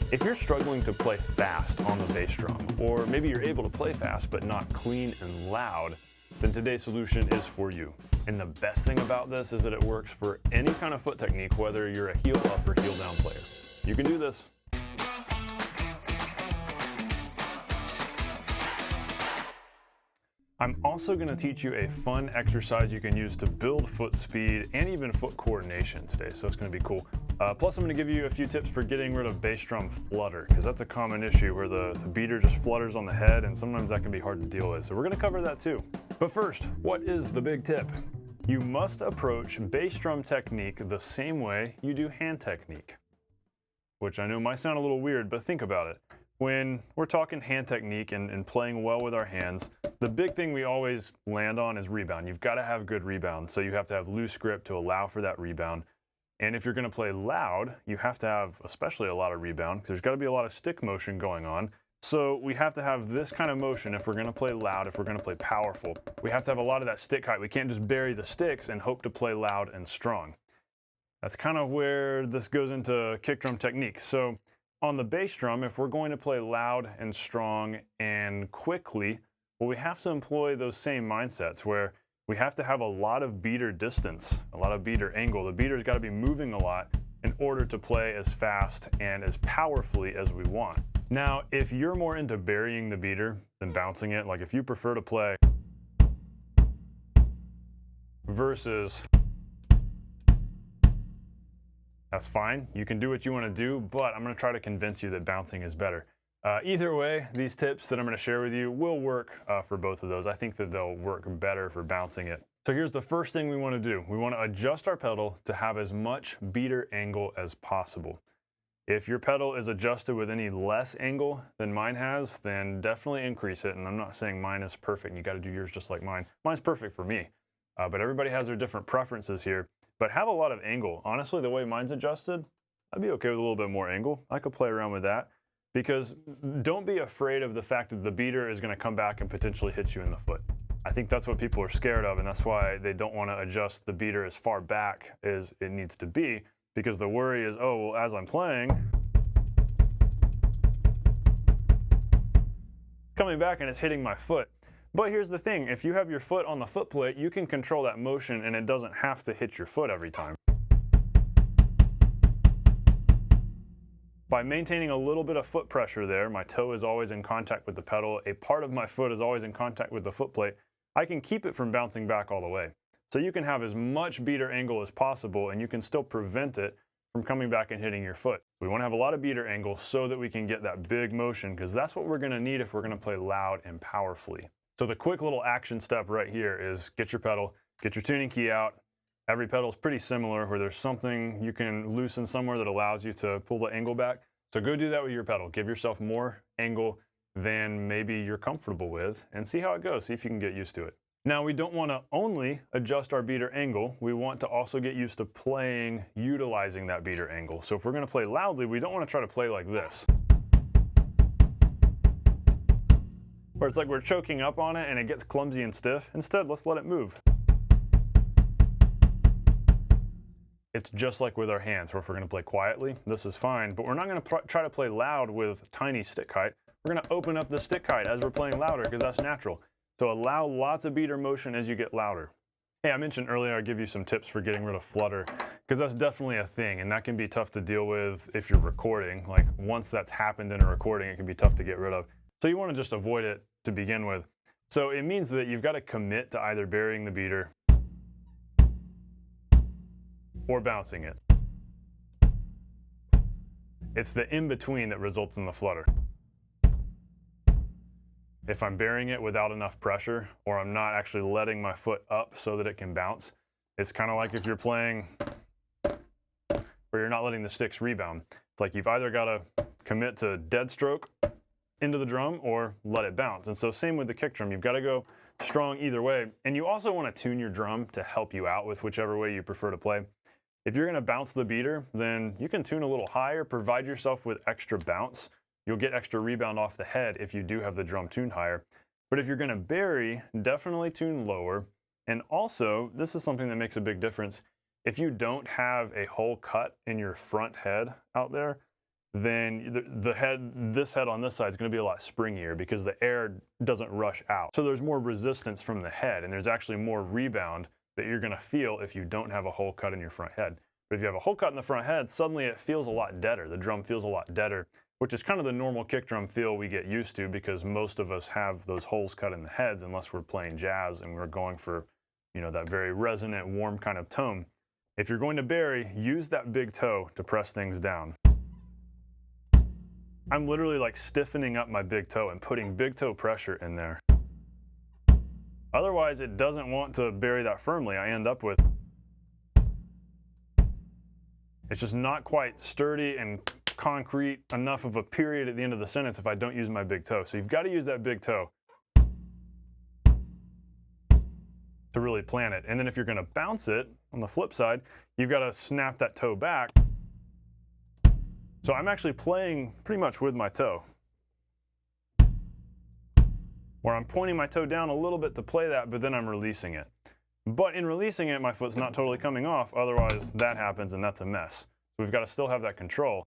If you're struggling to play fast on the bass drum, or maybe you're able to play fast but not clean and loud, then today's solution is for you. And the best thing about this is that it works for any kind of foot technique, whether you're a heel up or heel down player. You can do this. I'm also going to teach you a fun exercise you can use to build foot speed and even foot coordination today, so it's going to be cool. Plus I'm going to give you a few tips for getting rid of bass drum flutter, because that's a common issue where the beater just flutters on the head, and sometimes that can be hard to deal with. So we're going to cover that too. But first, what is the big tip? You must approach bass drum technique the same way you do hand technique, which I know might sound a little weird, but think about it. When we're talking hand technique and playing well with our hands, the big thing we always land on is rebound. You've got to have good rebound, so you have to have loose grip to allow for that rebound. And if you're going to play loud, you have to have especially a lot of rebound, because there's got to be a lot of stick motion going on. So we have to have this kind of motion if we're going to play loud, if we're going to play powerful. We have to have a lot of that stick height. We can't just bury the sticks and hope to play loud and strong. That's kind of where this goes into kick drum technique. So on the bass drum, if we're going to play loud and strong and quickly, well, we have to employ those same mindsets where we have to have a lot of beater distance, a lot of beater angle. The beater's got to be moving a lot in order to play as fast and as powerfully as we want. Now, if you're more into burying the beater than bouncing it, like if you prefer to play versus, that's fine. You can do what you want to do, but I'm going to try to convince you that bouncing is better. Either way, these tips that I'm going to share with you will work for both of those. I think that they'll work better for bouncing it. So here's the first thing we want to do. We want to adjust our pedal to have as much beater angle as possible. If your pedal is adjusted with any less angle than mine has, then definitely increase it. And I'm not saying mine is perfect. You got to do yours just like mine. Mine's perfect for me, but everybody has their different preferences here. But have a lot of angle. Honestly, the way mine's adjusted, I'd be okay with a little bit more angle. I could play around with that. Because don't be afraid of the fact that the beater is going to come back and potentially hit you in the foot. I think that's what people are scared of, and that's why they don't want to adjust the beater as far back as it needs to be, because the worry is, oh, well, as I'm playing, coming back and it's hitting my foot. But here's the thing, if you have your foot on the foot plate, you can control that motion and it doesn't have to hit your foot every time. By maintaining a little bit of foot pressure there, my toe is always in contact with the pedal, a part of my foot is always in contact with the foot plate, I can keep it from bouncing back all the way. So you can have as much beater angle as possible and you can still prevent it from coming back and hitting your foot. We want to have a lot of beater angle so that we can get that big motion, because that's what we're going to need if we're going to play loud and powerfully. So the quick little action step right here is get your pedal, get your tuning key out. Every pedal is pretty similar where there's something you can loosen somewhere that allows you to pull the angle back. So go do that with your pedal. Give yourself more angle than maybe you're comfortable with and see how it goes. See if you can get used to it. Now, we don't want to only adjust our beater angle. We want to also get used to playing, utilizing that beater angle. So if we're going to play loudly, we don't want to try to play like this, where it's like we're choking up on it and it gets clumsy and stiff. Instead, let's let it move. It's just like with our hands, where if we're going to play quietly, this is fine, but we're not going to try to play loud with tiny stick height. We're going to open up the stick height as we're playing louder, because that's natural. So allow lots of beater motion as you get louder. Hey, I mentioned earlier I'd give you some tips for getting rid of flutter, because that's definitely a thing, and that can be tough to deal with if you're recording. Like once that's happened in a recording, it can be tough to get rid of. So you want to just avoid it to begin with. So it means that you've got to commit to either burying the beater or bouncing it. It's the in-between that results in the flutter. If I'm burying it without enough pressure, or I'm not actually letting my foot up so that it can bounce, it's kind of like if you're playing where you're not letting the sticks rebound. It's like you've either got to commit to dead stroke into the drum or let it bounce. And so same with the kick drum, you've got to go strong either way. And you also want to tune your drum to help you out with whichever way you prefer to play. If you're going to bounce the beater, then you can tune a little higher, provide yourself with extra bounce. You'll get extra rebound off the head if you do have the drum tuned higher. But if you're going to bury, definitely tune lower. And also, this is something that makes a big difference. If you don't have a hole cut in your front head out there, then this head on this side is going to be a lot springier because the air doesn't rush out. So there's more resistance from the head, and there's actually more rebound that you're going to feel if you don't have a hole cut in your front head. But if you have a hole cut in the front head, suddenly it feels a lot deader. The drum feels a lot deader, which is kind of the normal kick drum feel we get used to because most of us have those holes cut in the heads unless we're playing jazz and we're going for, you know, that very resonant, warm kind of tone. If you're going to bury, use that big toe to press things down. I'm literally like stiffening up my big toe and putting big toe pressure in there. Otherwise, it doesn't want to bury that firmly. I end up with, it's just not quite sturdy and concrete enough of a period at the end of the sentence if I don't use my big toe. So you've got to use that big toe to really plan it. And then if you're going to bounce it, on the flip side, you've got to snap that toe back. So I'm actually playing pretty much with my toe, where I'm pointing my toe down a little bit to play that, but then I'm releasing it. But in releasing it, my foot's not totally coming off, otherwise that happens and that's a mess. We've got to still have that control.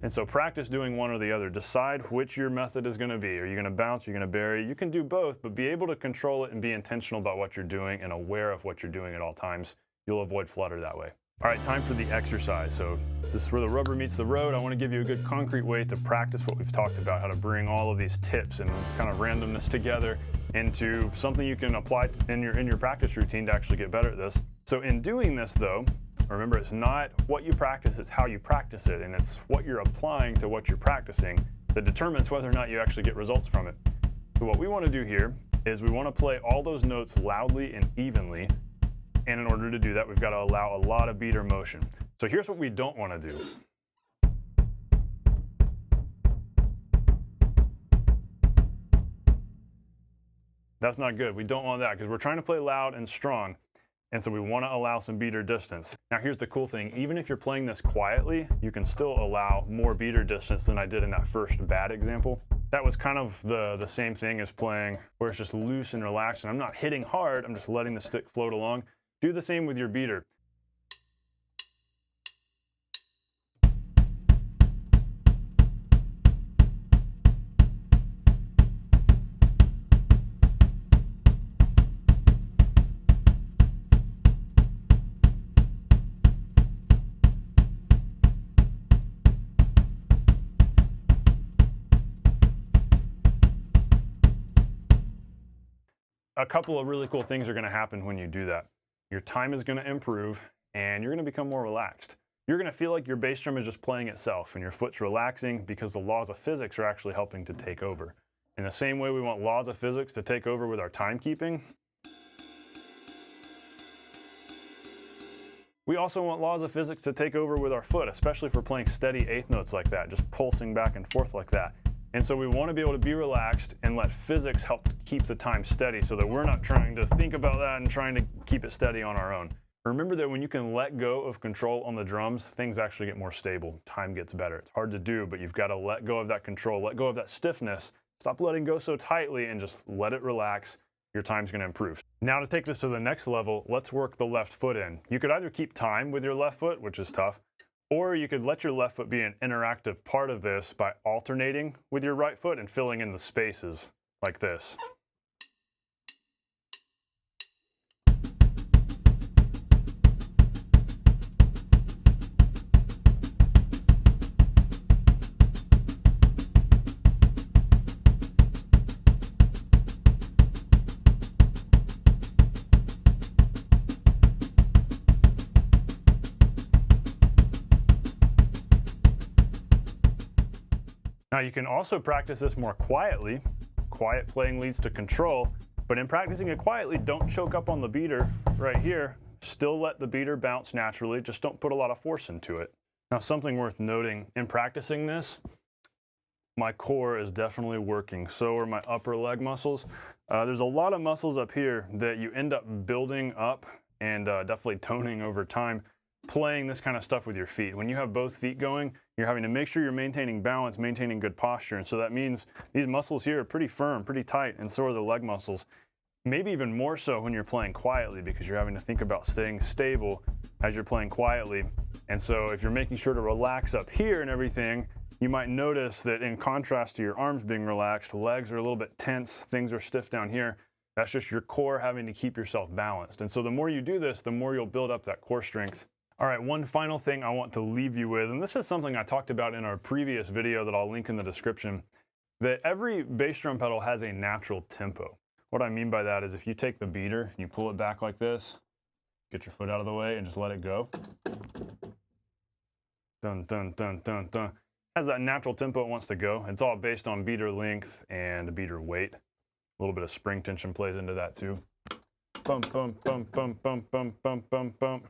And so practice doing one or the other. Decide which your method is going to be. Are you going to bounce? Are you going to bury? You can do both, but be able to control it and be intentional about what you're doing and aware of what you're doing at all times. You'll avoid flutter that way. All right, time for the exercise. So this is where the rubber meets the road. I want to give you a good concrete way to practice what we've talked about, how to bring all of these tips and kind of randomness together into something you can apply in your practice routine to actually get better at this. So in doing this though, remember it's not what you practice, it's how you practice it, and it's what you're applying to what you're practicing that determines whether or not you actually get results from it. So what we want to do here is we want to play all those notes loudly and evenly. And in order to do that, we've got to allow a lot of beater motion. So here's what we don't want to do. That's not good. We don't want that because we're trying to play loud and strong. And so we want to allow some beater distance. Now here's the cool thing. Even if you're playing this quietly, you can still allow more beater distance than I did in that first bad example. That was kind of the same thing as playing where it's just loose and relaxed. And I'm not hitting hard. I'm just letting the stick float along. Do the same with your beater. A couple of really cool things are going to happen when you do that. Your time is going to improve, and you're going to become more relaxed. You're going to feel like your bass drum is just playing itself, and your foot's relaxing because the laws of physics are actually helping to take over. In the same way we want laws of physics to take over with our timekeeping, we also want laws of physics to take over with our foot, especially if we're playing steady eighth notes like that, just pulsing back and forth like that. And so we want to be able to be relaxed and let physics help keep the time steady so that we're not trying to think about that and trying to keep it steady on our own. Remember that when you can let go of control on the drums, things actually get more stable. Time gets better. It's hard to do, but you've got to let go of that control, let go of that stiffness, stop letting go so tightly and just let it relax. Your time's going to improve. Now to take this to the next level, let's work the left foot in. You could either keep time with your left foot, which is tough, or you could let your left foot be an interactive part of this by alternating with your right foot and filling in the spaces like this. Now you can also practice this more quietly. Quiet playing leads to control, but in practicing it quietly, don't choke up on the beater right here. Still let the beater bounce naturally, just don't put a lot of force into it. Now something worth noting, in practicing this, my core is definitely working. So are my upper leg muscles. There's a lot of muscles up here that you end up building up and definitely toning over time playing this kind of stuff with your feet. When you have both feet going, you're having to make sure you're maintaining balance, maintaining good posture. And so that means these muscles here are pretty firm, pretty tight, and so are the leg muscles. maybe even more so when you're playing quietly, because you're having to think about staying stable as you're playing quietly. And so if you're making sure to relax up here and everything, you might notice that in contrast to your arms being relaxed, legs are a little bit tense, things are stiff down here. That's just your core having to keep yourself balanced. And so the more you do this, the more you'll build up that core strength. All right, one final thing I want to leave you with, and this is something I talked about in our previous video that I'll link in the description, that every bass drum pedal has a natural tempo. What I mean by that is if you take the beater and you pull it back like this, get your foot out of the way and just let it go. Dun, dun, dun, dun, dun. Has that natural tempo it wants to go. It's all based on beater length and beater weight. A little bit of spring tension plays into that too. Bump, bump, bump, bump, bump, bump, bump, bump, bump.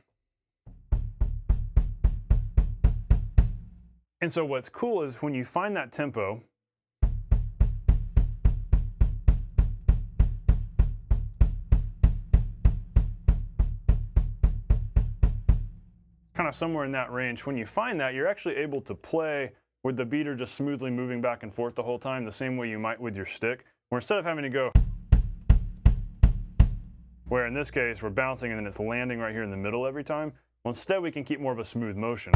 And so what's cool is when you find that tempo, kind of somewhere in that range, when you find that, you're actually able to play with the beater just smoothly moving back and forth the whole time, the same way you might with your stick, where instead of having to go, where in this case we're bouncing and then it's landing right here in the middle every time, well, instead we can keep more of a smooth motion.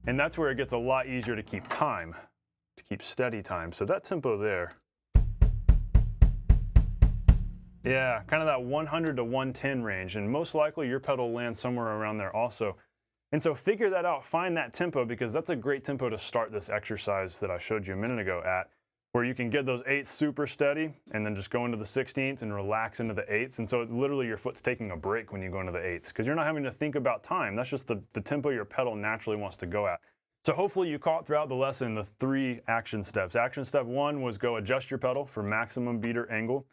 And that's where it gets a lot easier to keep time, to keep steady time. So that tempo there, yeah, kind of that 100 to 110 range, and most likely your pedal lands somewhere around there also. And so figure that out, find that tempo, because that's a great tempo to start this exercise that I showed you a minute ago at, where you can get those 8ths super steady and then just go into the 16ths and relax into the 8ths. And so literally your foot's taking a break when you go into the 8ths, because you're not having to think about time. That's just the tempo your pedal naturally wants to go at. So hopefully you caught throughout the lesson the 3 action steps. Action step 1 was go adjust your pedal for maximum beater angle.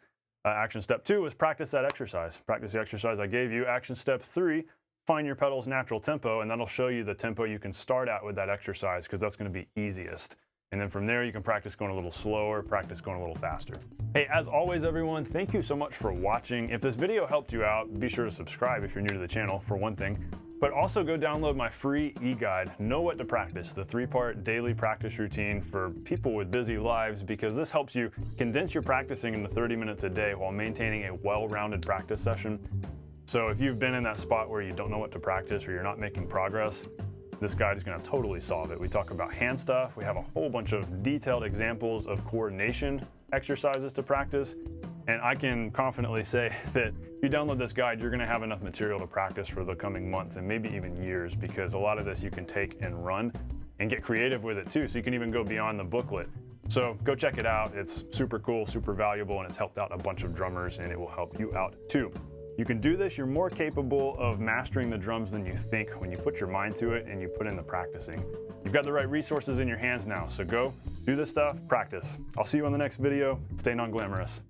Action step 2 was practice that exercise. Practice the exercise I gave you. Action step 3, find your pedal's natural tempo, and that'll show you the tempo you can start at with that exercise, because that's going to be easiest. And then from there, you can practice going a little slower, practice going a little faster. Hey, as always, everyone, thank you so much for watching. If this video helped you out, be sure to subscribe if you're new to the channel, for one thing. But also go download my free e-guide, Know What to Practice, the 3-part daily practice routine for people with busy lives, because this helps you condense your practicing into 30 minutes a day while maintaining a well-rounded practice session. So if you've been in that spot where you don't know what to practice or you're not making progress, this guide is going to totally solve it. We talk about hand stuff. We have a whole bunch of detailed examples of coordination exercises to practice. And I can confidently say that if you download this guide, you're going to have enough material to practice for the coming months and maybe even years, because a lot of this you can take and run and get creative with it too. So you can even go beyond the booklet. So go check it out. It's super cool, super valuable, and it's helped out a bunch of drummers, and it will help you out too. You can do this. You're more capable of mastering the drums than you think when you put your mind to it and you put in the practicing. You've got the right resources in your hands now, so go do this stuff, practice. I'll see you on the next video. Stay non-glamorous.